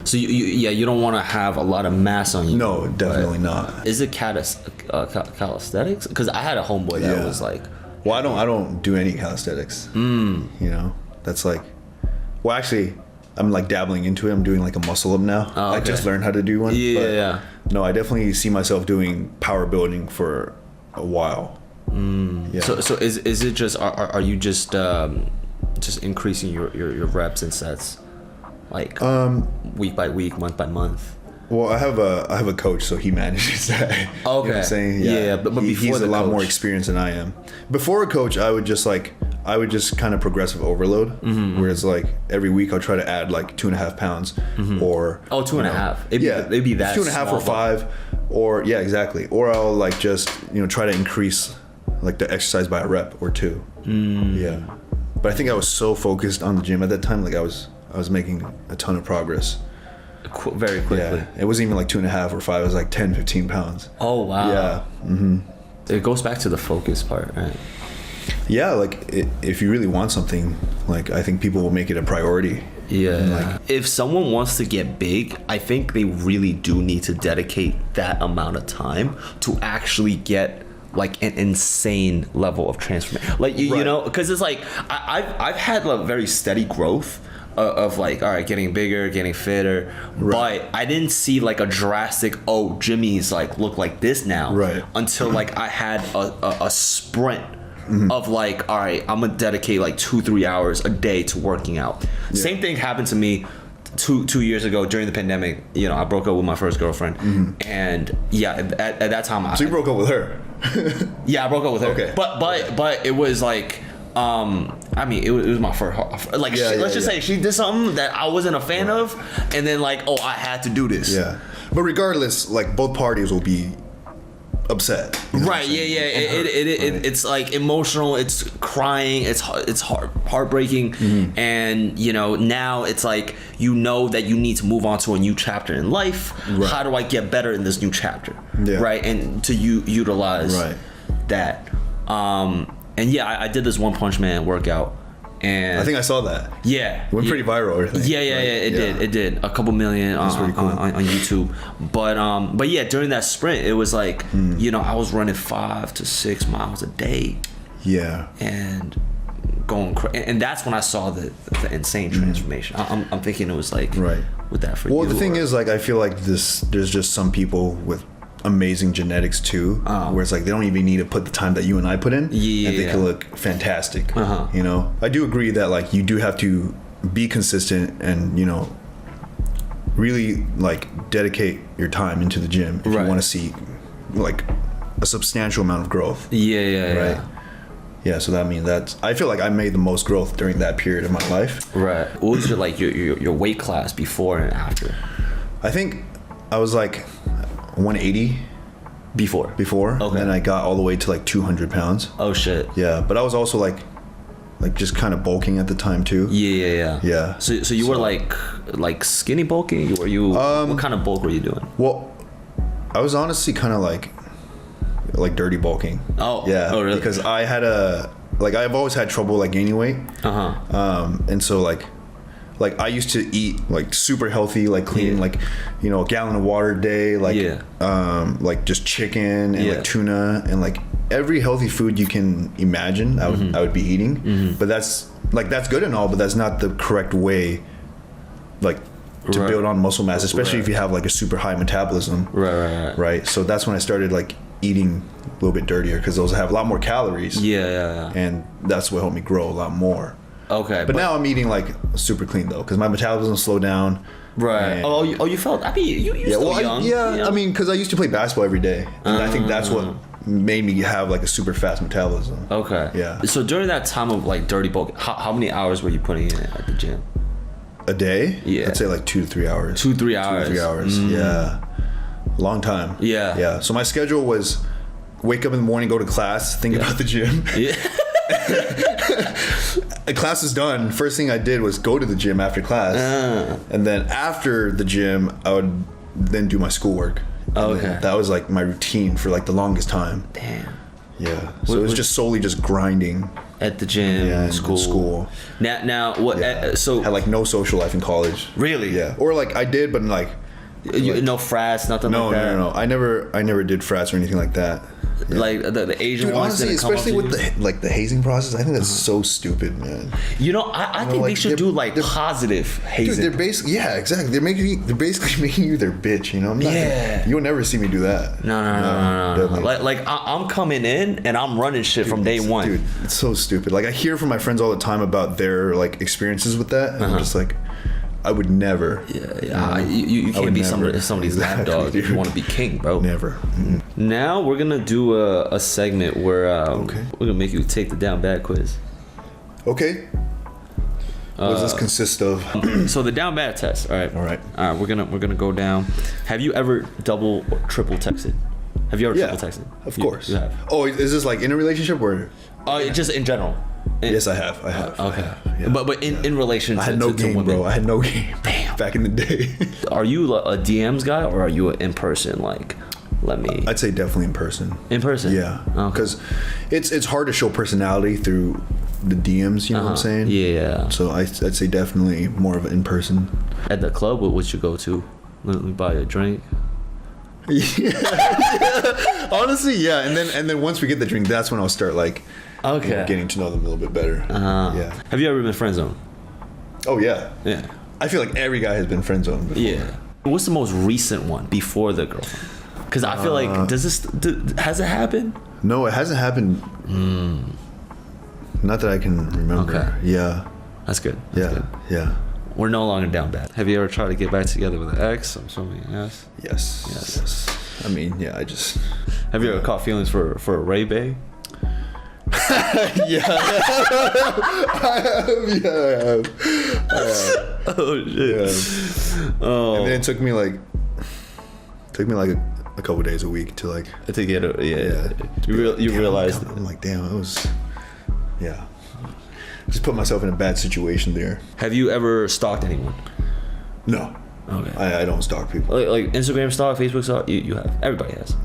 So you don't want to have a lot of mass on you. No, definitely not. Is it calisthenics? Because I had a homeboy that was like. Well, I don't do any calisthenics. You know, that's like. Well, actually, I'm like dabbling into it. I'm doing like a muscle up now. Oh, okay. I just learned how to do one. Yeah. No, I definitely see myself doing power building for a while. Yeah. So is it just are you just increasing your reps and sets, like week by week, month by month? Well, I have a coach, so he manages that. Okay. You know what I'm saying? Yeah, but before he's a lot coach. more experienced than I am. Before a coach, I would just kind of progressive overload, where it's like every week I'll try to add like 2.5 pounds or 2.5. It'd be that 2.5 or 5, or exactly. Or I'll like just try to increase like the exercise by a rep or 2. Yeah, but I think I was so focused on the gym at that time, like I was making a ton of progress. Very quickly. Yeah, it wasn't even like 2.5 or 5. It was like 10-15 pounds. Oh wow. Yeah. It goes back to the focus part, right? Yeah, like if you really want something, like I think people will make it a priority. Yeah. If someone wants to get big, I think they really do need to dedicate that amount of time to actually get like an insane level of transformation. Like you know, because it's like I've had a very steady growth of like, all right, getting bigger, getting fitter, but I didn't see like a drastic, Jimmy's like look like this now, until like I had a sprint of like, all right, I'm gonna dedicate like 2-3 hours a day to working out. Same thing happened to me two years ago during the pandemic. I broke up with my first girlfriend, and at that time. So you broke up with her? Yeah, I broke up with her. Okay. But it was like. I mean, it was my first. Like, let's just say she did something that I wasn't a fan of, and then like, I had to do this. Yeah, but regardless, like both parties will be upset. Right? Yeah. It's like emotional. It's crying. It's heartbreaking, and now it's like that you need to move on to a new chapter in life. How do I get better in this new chapter? Right, and to utilize that. And I did this One Punch Man workout, and I think I saw that. Yeah, it went pretty viral. I think. It did a couple million on YouTube. But yeah, during that sprint, it was like I was running 5 to 6 miles a day. Yeah, and going and that's when I saw the insane transformation. I'm thinking it was like with that for you. Well, the thing is, like, I feel like there's just some people with amazing genetics too, where it's like they don't even need to put the time that you and I put in, and they can look fantastic. I do agree that like you do have to be consistent and really like dedicate your time into the gym if you want to see like a substantial amount of growth. Yeah, so that means that I feel like I made the most growth during that period of my life. Right. What was your weight class before and after? I think I was like 180 before. Okay. And I got all the way to like 200 pounds. Oh shit. Yeah, but I was also like just kind of bulking at the time too. Yeah. So you were like skinny bulking? Were you what kind of bulk were you doing? Well, I was honestly kind of like dirty bulking. Oh. Yeah. Oh really? Because I had I've always had trouble like gaining weight. And so like I used to eat like super healthy, like clean, like a gallon of water a day, like just chicken and like tuna and like every healthy food you can imagine. I would be eating, but that's good and all, but that's not the correct way, like to build on muscle mass, especially if you have like a super high metabolism. Right. So that's when I started like eating a little bit dirtier because those have a lot more calories. Yeah. And that's what helped me grow a lot more. Okay, but now I'm eating like super clean though, because my metabolism slowed down. Right. You felt. I mean, you're still young. I mean, because I used to play basketball every day, and I think that's what made me have like a super fast metabolism. Okay. Yeah. So during that time of like dirty bulk, how many hours were you putting in at the gym? A day? Yeah. I'd say like 2 to 3 hours. 2-3 hours. 2 to 3 hours. Yeah. Long time. Yeah. So my schedule was wake up in the morning, go to class, think about the gym. Yeah. Class is done. First thing I did was go to the gym after class, and then after the gym, I would then do my schoolwork. Okay, that was like my routine for like the longest time. Damn. Yeah. So it was just solely just grinding At the gym, in school. Now what? Yeah. So had like no social life in college. Really? Yeah. Or like I did, but like no frats, nothing like that. No. I never did frats or anything like that. Yeah. Like the Asian Dude, ones, honestly, especially with the hazing process, I think that's so stupid, man. I think they should do like positive hazing. Dude, they're basically exactly. They're basically making you their bitch. You know, you'll never see me do that. No. Like I'm coming in and I'm running shit from day one. Dude, it's so stupid. Like I hear from my friends all the time about their like experices with that, and I'm just like, I would never. You can't be somebody's lapdog if you want to be king, bro. Never. Mm-hmm. Now we're gonna do a segment where we're gonna make you take the down bad quiz. Okay. What does this consist of? So the down bad test. All right. We're gonna go down. Have you ever double or triple texted? Have you ever triple texted? Of course. You have. Oh, is this like in a relationship or? Just in general. Yes, I have. Okay. Yeah. But in relation to, I had no game, women. bro. I had no game. Damn. Back in the day. Are you a DMs guy or are you an in person? Like, I'd say definitely in person. In person. Yeah. Okay. Because it's hard to show personality through the DMs. You know what I'm saying? Yeah. So I'd say definitely more of an in person. At the club, what would you go to? Let me buy you a drink. Yeah. Honestly, yeah. And then once we get the drink, that's when I'll start like. Okay. Getting to know them a little bit better. Yeah. Have you ever been friend zoned? Oh yeah. Yeah. I feel like every guy has been friend zoned before. Yeah. What's the most recent one before the girlfriend? Because I feel like has it happened? No, it hasn't happened. Not that I can remember. Okay. Yeah. That's good. Yeah. We're no longer down bad. Have you ever tried to get back together with an ex? I'm assuming yes. Yes. I mean, yeah. Have you ever caught feelings for a Ray Bay? Yeah. I have. Oh shit. Yeah. Oh. And then it took me like a couple days a week to like to get it. Yeah. You realized. I'm like, damn, it was. Yeah. Just put myself in a bad situation there. Have you ever stalked anyone? No. Okay. I don't stalk people. Like Instagram stalk, Facebook stalk. You have. Everybody has.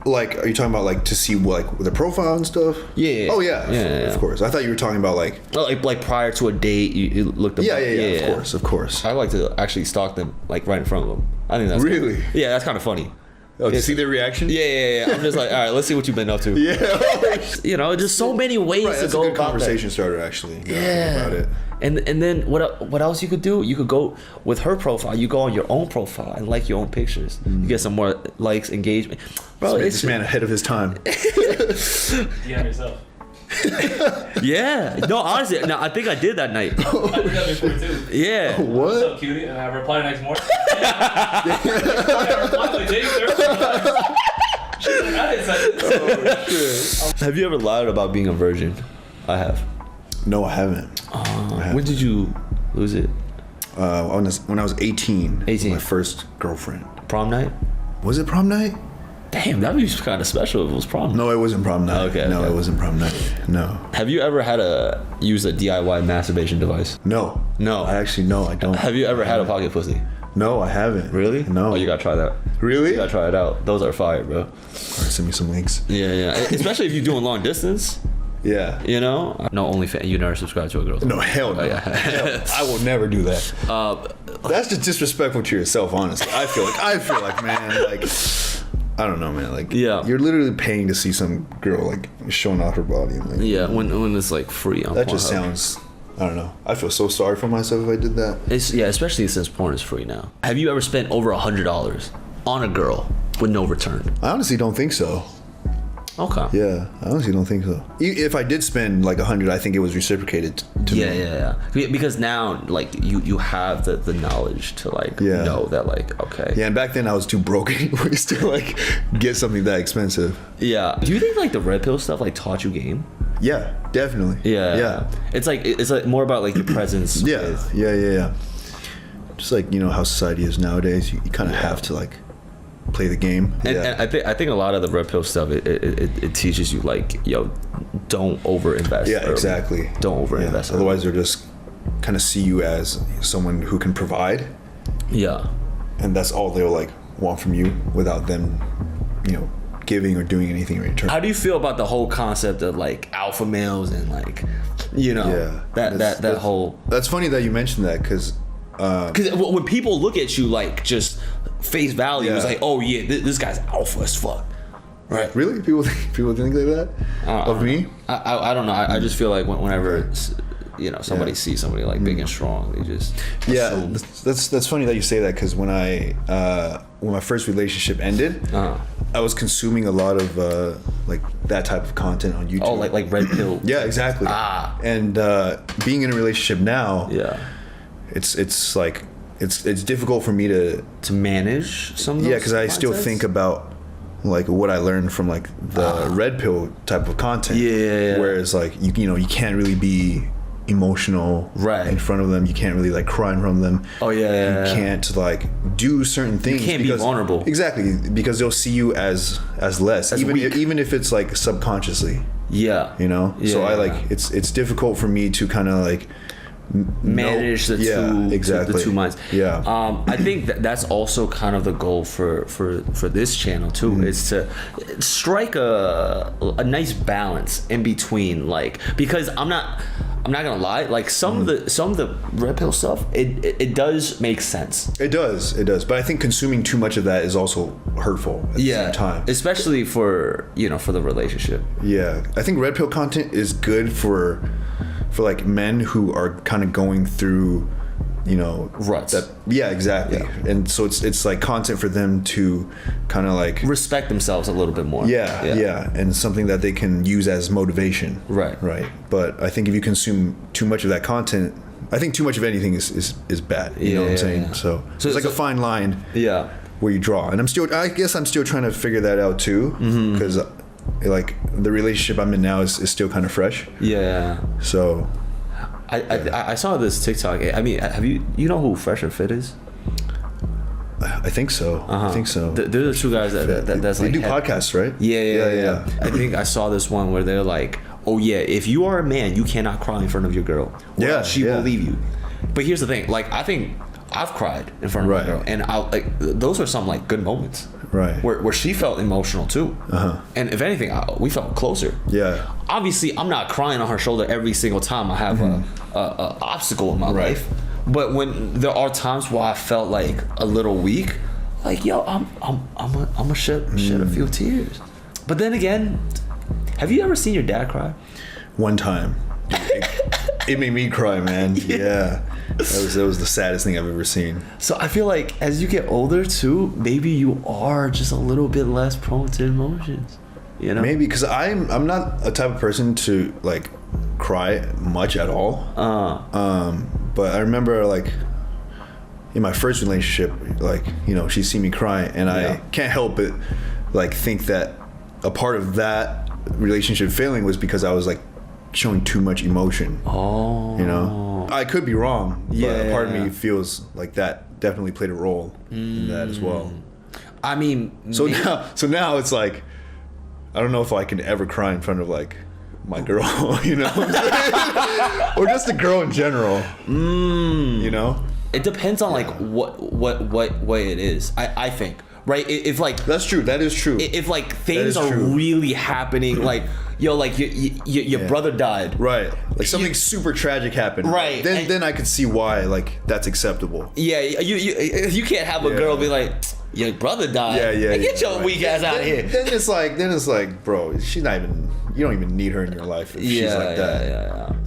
Like, are you talking about like to see like the profile and stuff? Yeah. Oh yeah. Of course. I thought you were talking about like. Like prior to a date, you looked up. Yeah. Of course. I like to actually stalk them like right in front of them. I think that's really. Cool. Yeah, that's kind of funny. Oh, to see their reaction? Yeah. I'm just like, all right, let's see what you've been up to. Yeah. Just so many ways to go a good about conversation that. starter, actually. Yeah. About it. And then what else you could do? You could go with her profile. You go on your own profile and like your own pictures. You get some more likes, engagement. Bro, this man ahead of his time. DM yourself. Yeah. No, honestly, no, I think I did that night. I did that before too. Yeah. What? What's up, cutie? And I replied next morning. I replied like day 30. She's like, I didn't say this. Oh, shit. Have you ever lied about being a virgin? I have. No, I haven't. When did you lose it? When I was 18. 18. My first girlfriend. Prom night? Was it prom night? Damn, that'd be kind of special if it was prom night. No, it wasn't prom night. Okay. No, it wasn't prom night. No. Have you ever had to use a DIY masturbation device? No. I don't. Have you ever had a pocket pussy? No, I haven't. Really? No. Oh, you gotta try that. Really? You gotta try it out. Those are fire, bro. All right, send me some links. Yeah. Especially if you're doing long distance. Yeah. You know? No, OnlyFans. You never subscribe to a girl. No, hell no. Oh, yeah. Hell, I will never do that. That's just disrespectful to yourself, honestly. I feel like, man, like, I don't know, man. Like, yeah, you're literally paying to see some girl like showing off her body. And, like, yeah, when it's like free on that Pornhub. just sounds. I don't know. I feel so sorry for myself if I did that. Especially since porn is free now. Have you ever spent over $100 on a girl with no return? I honestly don't think so. Okay. Yeah, I honestly don't think so. If I did spend like 100, I think it was reciprocated to me. Yeah. Because now, like, you have the knowledge to like know that, like, okay. Yeah, and back then I was too broke anyways to like get something that expensive. Yeah. Do you think like the red pill stuff like taught you game? Yeah, definitely. Yeah. It's like more about like your presence. Yeah. Just like, you know how society is nowadays, you kind of have to like play the game. And I think a lot of the red pill stuff it teaches you like, yo, don't overinvest. Yeah, early. exactly. Don't overinvest. Yeah. Otherwise, they'll just kind of see you as someone who can provide. Yeah. And that's all they'll like want from you without them, you know, giving or doing anything in return. How do you feel about the whole concept of like alpha males and like, that whole? That's funny that you mentioned that because when people look at you like just face value, it's like, oh yeah, this guy's alpha as fuck, right? Really, people think like that of me? I don't know. I just feel like whenever somebody sees somebody like big and strong, they just assume. That's funny that you say that because when my first relationship ended, I was consuming a lot of like that type of content on YouTube. Oh, like red pill. Yeah, exactly. And being in a relationship now, it's like it's difficult for me to manage some of those because I still mindsets? think about like what I learned from like the red pill type of content. Whereas like you can't really be emotional in front of them. You can't really like cry in front of them. You can't like do certain things. You can't be vulnerable. Exactly, because they'll see you as less, even if it's like subconsciously. So I like it's difficult for me to kind of like manage the two minds. I think that's also kind of the goal for this channel too, is to strike a nice balance in between, like, because I'm not gonna lie, like some of the red pill stuff, it does make sense. It does, but I think consuming too much of that is also hurtful at the same time, especially for the relationship. I think red pill content is good for like men who are kind of going through ruts. Exactly. And so it's like content for them to kind of like respect themselves a little bit more. And something that they can use as motivation. Right. But I think if you consume too much of that content, I think too much of anything is bad. You know what I'm saying? So it's like a fine line. Where you draw, and I guess I'm still trying to figure that out too, because like the relationship I'm in now is still kind of fresh. So I saw this TikTok. I mean, have you know who Fresh and Fit is? I think so. I think so. They're the two guys that's they like do podcasts, right? Yeah. I think I saw this one where they're like, oh yeah, if you are a man, you cannot cry in front of your girl. She will leave you. But here's the thing, like, I think I've cried in front of my girl, and those are some like good moments. Where she felt emotional too. And if anything, we felt closer. Obviously, I'm not crying on her shoulder every single time I have a obstacle in my life. But when there are times where I felt like a little weak, like, yo, I'm gonna shed a few tears. But then again, have you ever seen your dad cry? One time. It made me cry, man. That was the saddest thing I've ever seen. So I feel like as you get older too, maybe you are just a little bit less prone to emotions. Maybe because I'm not a type of person to like cry much at all. But I remember like in my first relationship, like she's seen me cry, and I can't help but like think that a part of that relationship failing was because I was like showing too much emotion. I could be wrong, but a part of me feels like that definitely played a role in that as well. I mean, so now it's like I don't know if I can ever cry in front of like my girl, or just a girl in general. It depends on like what way it is. I think. Right, if like that's true. That is true. If like things are really happening, like like your brother died, right? Like something super tragic happened, right? Then I could see why like that's acceptable. You can't have a girl be like, your brother died. Hey, get your weak ass out of here. Then it's like, bro, she's not even. You don't even need her in your life if she's like that.